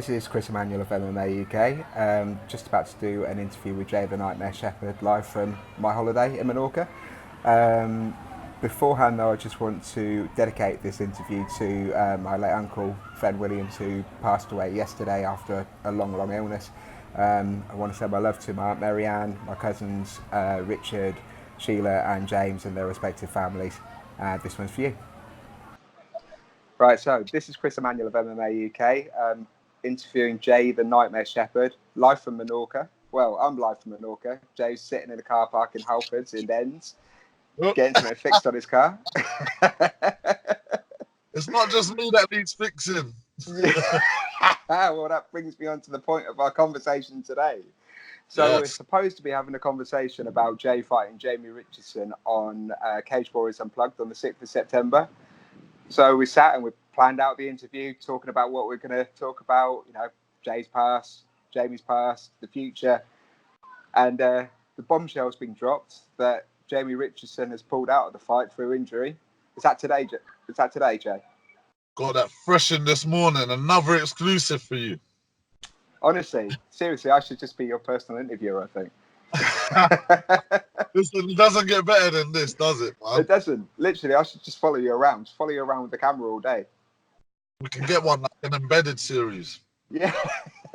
This is Chris Emmanuel of MMA UK. Just about to do an interview with Jay the Nightmare Shepard live from my holiday in Menorca. Beforehand though, I just want to dedicate this interview to my late uncle, Fen Williams, who passed away yesterday after a long illness. I want to send my love to my Aunt Marianne, my cousins Richard, Sheila and James and their respective families. This one's for you. Right, so this is Chris Emmanuel of MMA UK, interviewing Jay the Nightmare Shepard, live from Menorca. Well, I'm live from Menorca. Jay's sitting in a car park in Halfords in Dens, getting something fixed on his car. It's not just me that needs fixing. Well, that brings me on to the point of our conversation today. So We're supposed to be having a conversation about Jay fighting Jamie Richardson on Cage Warriors Unplugged on the 6th of September. So we sat and we planned out the interview, talking about what we're going to talk about, you know, Jay's past, Jamie's past, the future. And the bombshell's been dropped that Jamie Richardson has pulled out of the fight through injury. Is that today, Jay? Got that fresh in this morning. Another exclusive for you. Honestly, seriously, I should just be your personal interviewer, I think. Listen, it doesn't get better than this, does it, man? It doesn't. Literally, I should just follow you around. Just follow you around with the camera all day. We can get one like an embedded series. Yeah,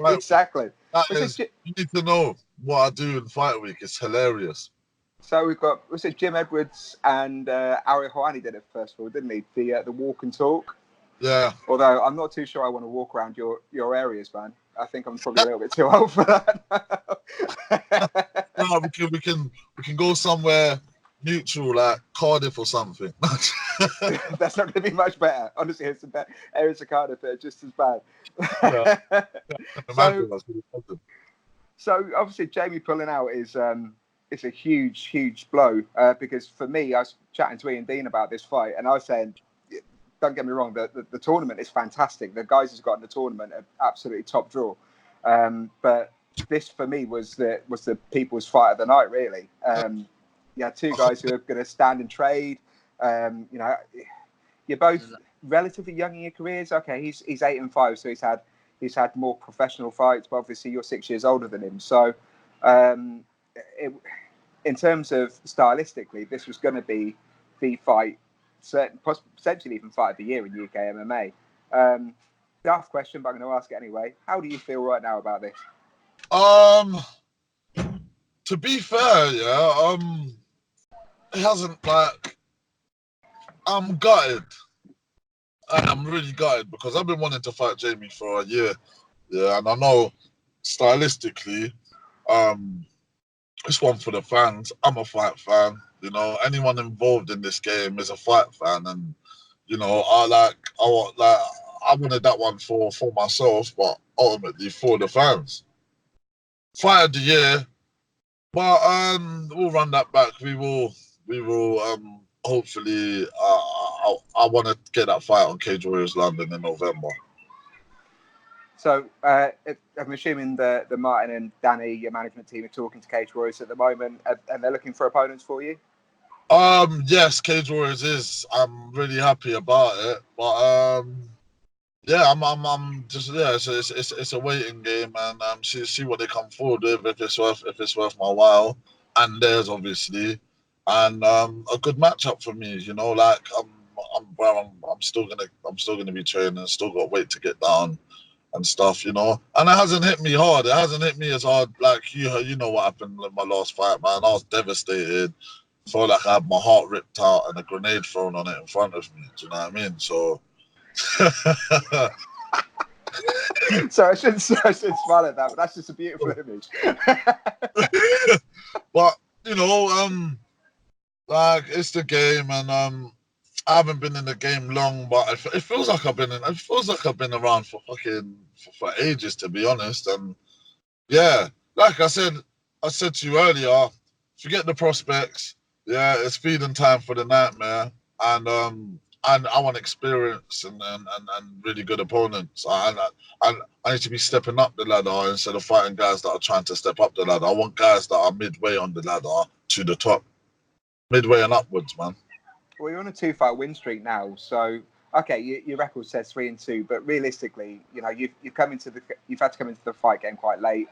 Right. Exactly. You need to know what I do in Fight Week. It's hilarious. So we've got, was it Jim Edwards and Ari Hawani did it first of all, didn't he? The walk and talk. Yeah. Although I'm not too sure I want to walk around your areas, man. I think I'm probably a little bit too old for that. No, we can go somewhere neutral like Cardiff or something. That's not going to be much better. Honestly, it's areas of Cardiff that are just as bad. So obviously Jamie pulling out is a huge blow because for me, I was chatting to Ian Dean about this fight and I was saying, don't get me wrong, the tournament is fantastic. The guys who's got in the tournament are absolutely top draw. But this for me was the people's fight of the night, really. You had two guys who are going to stand and trade. You know, you're both relatively young in your careers. Okay, he's 8-5, so he's had more professional fights, but obviously you're 6 years older than him. So in terms of stylistically, this was going to be the fight, potentially even fight of the year in UK MMA. Daft question, but I'm going to ask it anyway. How do you feel right now about this? To be fair, it hasn't I'm gutted. I'm really gutted because I've been wanting to fight Jamie for a year. Yeah, and I know stylistically, it's one for the fans. I'm a fight fan. You know, anyone involved in this game is a fight fan, and you know, I wanted that one for myself, but ultimately for the fans. Fight of the year, but we'll run that back. We will hopefully. I want to get that fight on Cage Warriors London in November. So I'm assuming the Martin and Danny, your management team, are talking to Cage Warriors at the moment, and they're looking for opponents for you. Yes, Cage Warriors is. I'm really happy about it, but yeah, I'm just it's a waiting game, and see what they come forward with if it's worth my while, and theirs obviously, and a good matchup for me. You know, like I'm still gonna be training, still got weight to get down and stuff, you know, and it hasn't hit me hard. It hasn't hit me as hard like you know what happened in my last fight, man. I was devastated. Felt like I had my heart ripped out and a grenade thrown on it in front of me. Do you know what I mean? So. So I shouldn't smile at that, but that's just a beautiful image. But you know, like it's the game, and I haven't been in the game long, but it feels like I've been around for ages, to be honest. And yeah, like I said to you earlier, forget the prospects. Yeah, it's feeding time for the Nightmare, and I want experience and really good opponents. I need to be stepping up the ladder instead of fighting guys that are trying to step up the ladder. I want guys that are midway on the ladder to the top, midway and upwards, man. Well, you're on a 2-fight win streak now, so okay, your record says 3-2, but realistically, you know, you've had to come into the fight game quite late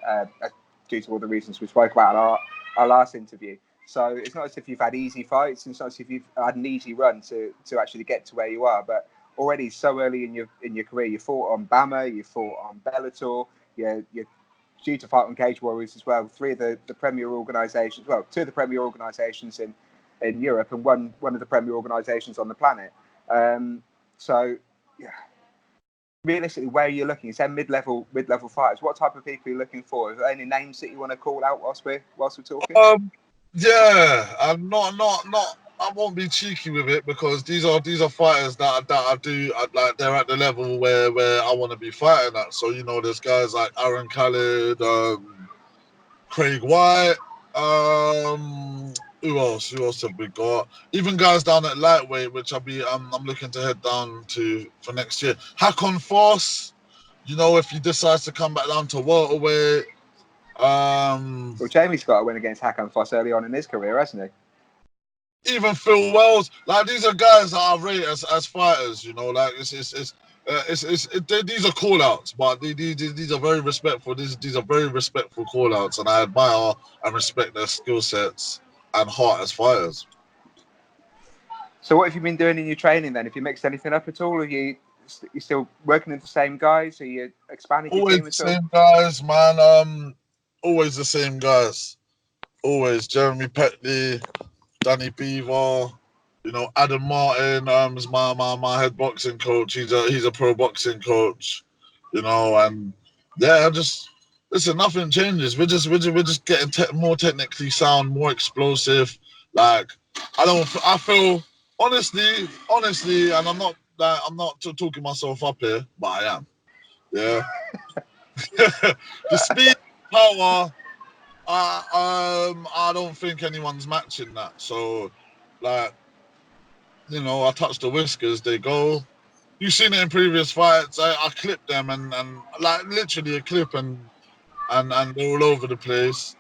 due to all the reasons we spoke about in our last interview. So it's not as if you've had easy fights, and it's not as if you've had an easy run to actually get to where you are. But already so early in your career, you fought on BAMMA, you fought on Bellator, you're due to fight on Cage Warriors as well. Three of the premier organisations, well, two of the premier organisations in Europe, and one of the premier organisations on the planet. So, yeah. Realistically, where are you looking? Is there mid-level fighters? What type of people are you looking for? Are there any names that you want to call out whilst we're talking? Yeah, I'm not. I won't be cheeky with it because these are fighters that I like. They're at the level where I want to be fighting at. So you know, there's guys like Aaron Khalid, Craig White. Who else? Who else have we got? Even guys down at lightweight, which I'm looking to head down to for next year. Hakon Foss. You know, if he decides to come back down to welterweight. Well, Jamie's got a win against Hakon Foss early on in his career, hasn't he? Even Phil Wells, like these are guys that I rate as fighters. You know, like these are call outs, but these are very respectful. These are very respectful call outs, and I admire and respect their skill sets and heart as fighters. So, what have you been doing in your training then? Have you mixed anything up at all? Are you still working with the same guys? Are you expanding your team at all? Always the same guys, man. Always the same guys. Always Jeremy Petley, Danny Beaver, you know, Adam Martin is my head boxing coach. He's a pro boxing coach, you know, and yeah, listen, nothing changes. We're just getting more technically sound, more explosive. Like I feel honestly, and I'm not talking myself up here, but I am. Yeah. The speed, power. I don't think anyone's matching that. So, like, you know, I touch the whiskers, they go. You've seen it in previous fights. I clip them and like literally a clip and they're all over the place.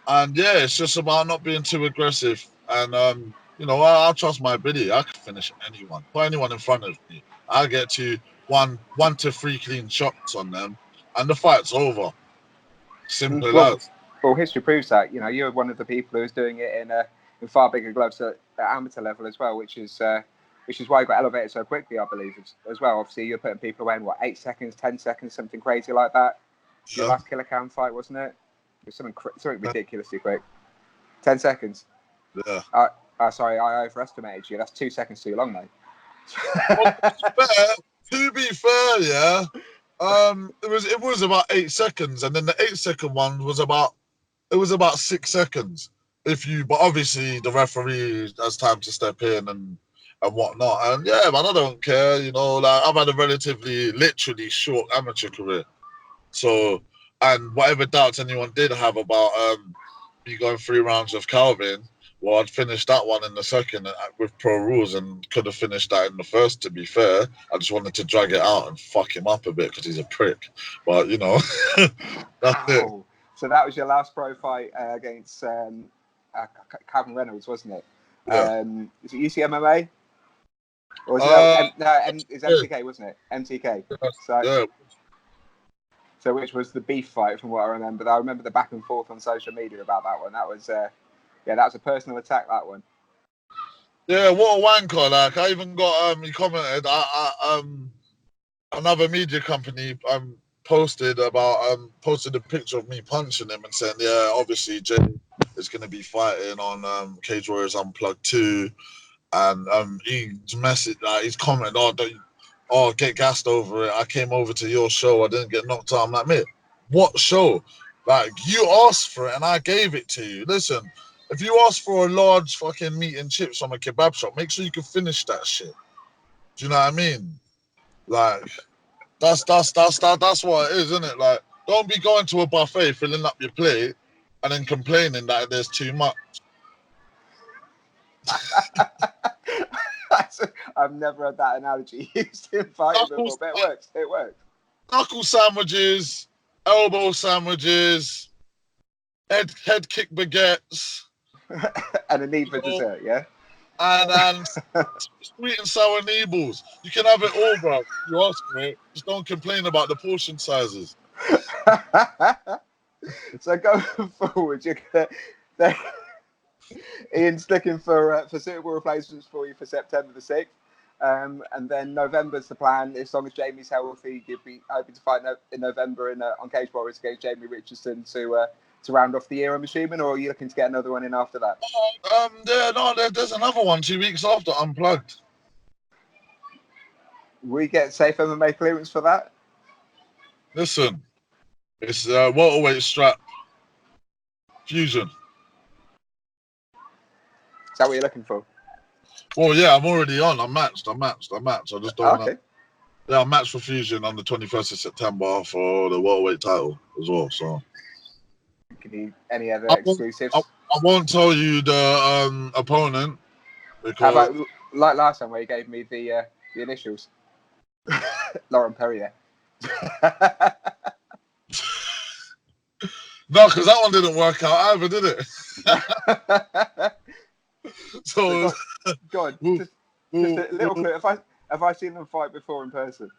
And yeah, it's just about not being too aggressive. And you know, I'll trust my ability. I can finish anyone, put anyone in front of me. I get to one to three clean shots on them, and the fight's over. Simple as. Well, history proves that. You know, you're one of the people who's doing it in far bigger gloves at amateur level as well, which is why you got elevated so quickly, I believe, as well. Obviously, you're putting people away in 8 seconds, 10 seconds, something crazy like that. Your last Killer Cam fight, wasn't it? It was something ridiculously quick. 10 seconds. Yeah. Sorry, I overestimated you. That's 2 seconds too long, mate. Well, to be fair, yeah. It was about 8 seconds, and then the 8-second one was about 6 seconds. But obviously the referee has time to step in and whatnot. And yeah, man, I don't care. You know, like I've had a relatively, literally short amateur career. So, and whatever doubts anyone did have about me going 3 rounds with Calvin, well, I'd finished that one in the second with pro rules and could have finished that in the first, to be fair. I just wanted to drag it out and fuck him up a bit because he's a prick. But, you know, that's it. So that was your last pro fight against Calvin Reynolds, wasn't it? Yeah. Is it UCMMA? Or was it's MTK, wasn't it? MTK. So which was the beef fight from what I remember. I remember the back and forth on social media about that one. That was that was a personal attack, that one. Yeah, what a wanker. Like I even got he commented another media company posted a picture of me punching him and saying, yeah, obviously Jay is gonna be fighting on Cage Warriors Unplugged 2. And he's commented, get gassed over it. I came over to your show. I didn't get knocked out. I'm like, mate, what show? Like, you asked for it and I gave it to you. Listen, if you ask for a large fucking meat and chips from a kebab shop, make sure you can finish that shit. Do you know what I mean? Like, that's what it is, isn't it? Like, don't be going to a buffet, filling up your plate, and then complaining that there's too much. I've never had that analogy used in fighting before, but it works. It works. Knuckle sandwiches, elbow sandwiches, head kick baguettes, and a need for dessert, yeah. and sweet and sour Neebles. You can have it all, bro. You ask for it. Just don't complain about the portion sizes. So going forward, you're gonna, Ian's looking for suitable replacements for you for September the 6th. And then November's the plan. As long as Jamie's healthy, you'd be hoping to fight in November on Cage Warriors against Jamie Richardson to round off the year, I'm assuming, or are you looking to get another one in after that? There's another one 2 weeks after Unplugged. We get safe MMA clearance for that? Listen, it's welterweight strap fusion. Is that what you're looking for? Well, yeah, I'm already on. I'm matched. I just don't want to. Okay. Yeah, I'm matched for fusion on the 21st of September for the welterweight title as well. So, any other exclusives? I won't tell you the opponent because. How about like last time where you gave me the initials? Lauren Perrier. No, because that one didn't work out either, did it? So, go on. Just a little clue. Have I seen them fight before in person?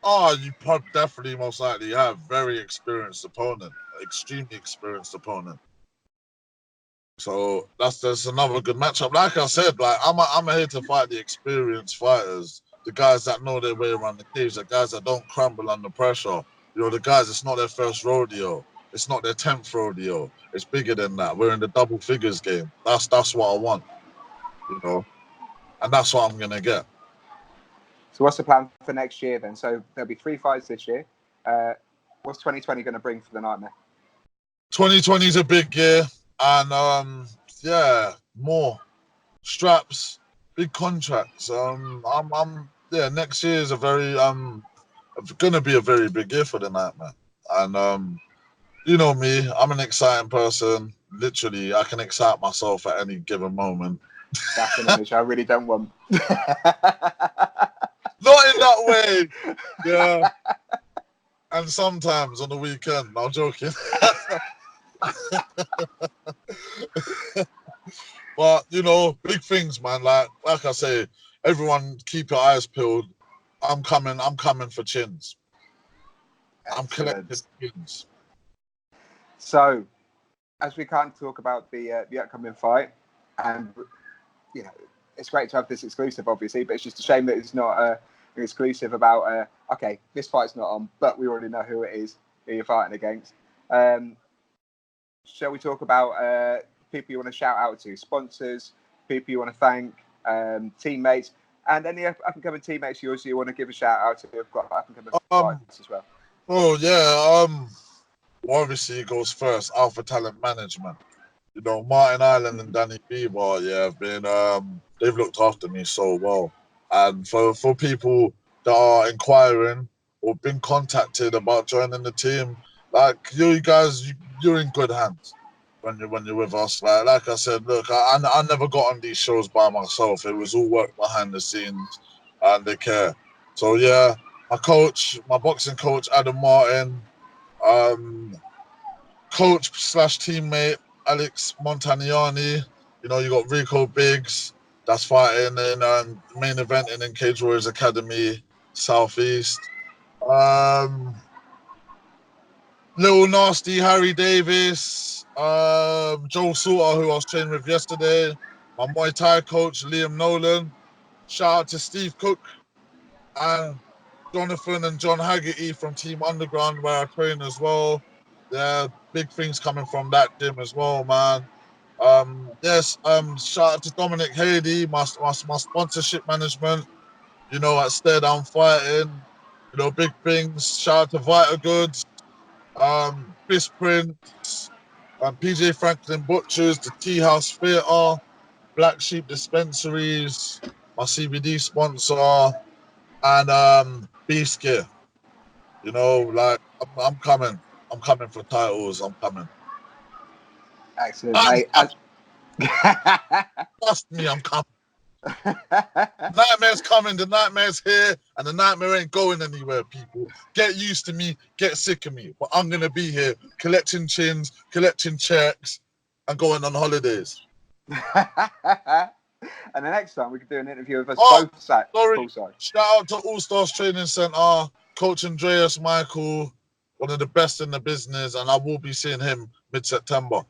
Oh, you definitely most likely have. Very experienced opponent, extremely experienced opponent. So that's another good matchup. Like I said, like I'm here to fight the experienced fighters, the guys that know their way around the cage, the guys that don't crumble under pressure. You know, the guys, it's not their first rodeo. It's not their 10th rodeo. It's bigger than that. We're in the double figures game. That's what I want. You know, and that's what I'm gonna get. So what's the plan for next year then? So there'll be 3 fights this year. What's 2020 going to bring for the Nightmare? 2020 is a big year, and more straps, big contracts. Next year is a very gonna be a very big year for the Nightmare, and you know me, I'm an exciting person. Literally, I can excite myself at any given moment. That's an image I really don't want. Not in that way. Yeah. And sometimes on the weekend. No, I'm joking. But, you know, big things, man. Like I say, everyone keep your eyes peeled. I'm coming for chins. I'm collecting chins. So, as we can't talk about the upcoming fight, and you know, it's great to have this exclusive, obviously, but it's just a shame that it's not an exclusive about, okay, this fight's not on, but we already know who it is, who you're fighting against. Shall we talk about people you want to shout out to, sponsors, people you want to thank, teammates, and any up-and-coming teammates of yours you want to give a shout out to who've got up-and-coming fights as well? Oh, yeah. Obviously, it goes first, Alpha Talent Management. You know, Martin Island and Danny Bieber, have been, they've looked after me so well. And for people that are inquiring or been contacted about joining the team, like you guys, you're in good hands when you're with us. Like I said, look, I never got on these shows by myself. It was all work behind the scenes, and they care. So yeah, my coach, my boxing coach, Adam Martin, coach / teammate Alex Montagnani. You know, you got Rico Biggs that's fighting in main eventing in Cage Warriors Academy Southeast. Little Nasty, Harry Davis, Joe Salter, who I was training with yesterday, my Muay Thai coach Liam Nolan. Shout out to Steve Cook and Jonathan and John Haggerty from Team Underground, where I train as well. Yeah, big things coming from that gym as well, man. Shout out to Dominic Haley, my sponsorship management, you know, at Stare Down Fighting. You know, big things. Shout out to Vita Goods, Fist Prints, PJ Franklin Butchers, the Tea House Theatre, Black Sheep Dispensaries, my CBD sponsor, and Beast Gear. You know, like I'm coming. I'm coming for titles. I'm coming. Excellent, mate. Trust me, I'm coming. Nightmare's coming. The Nightmare's here, and the Nightmare ain't going anywhere, people. Get used to me. Get sick of me. But I'm going to be here collecting chins, collecting checks, and going on holidays. And the next time we can do an interview of us Oh, both sat sorry. poolside. Shout out to All Stars Training Center, Coach Andreas Michael, one of the best in the business, and I will be seeing him mid-September.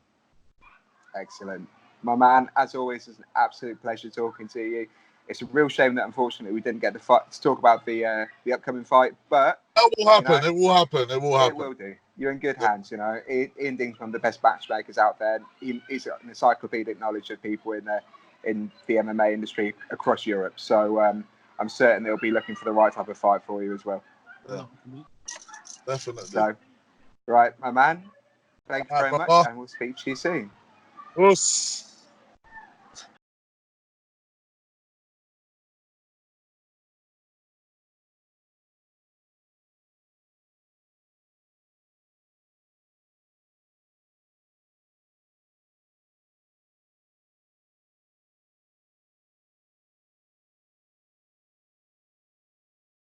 Excellent. My man, as always, it's an absolute pleasure talking to you. It's a real shame that unfortunately we didn't get to talk about the upcoming fight, but That will happen. You know, it will happen. It will it happen. will do. You're in good hands, you know. Ian Dean's one of the best matchmakers out there. He's got an encyclopedic knowledge of people in the MMA industry across Europe. So I'm certain they'll be looking for the right type of fight for you as well. Yeah, definitely. So, right, my man, thanks very much, brother. and we'll speak to you soon. Us.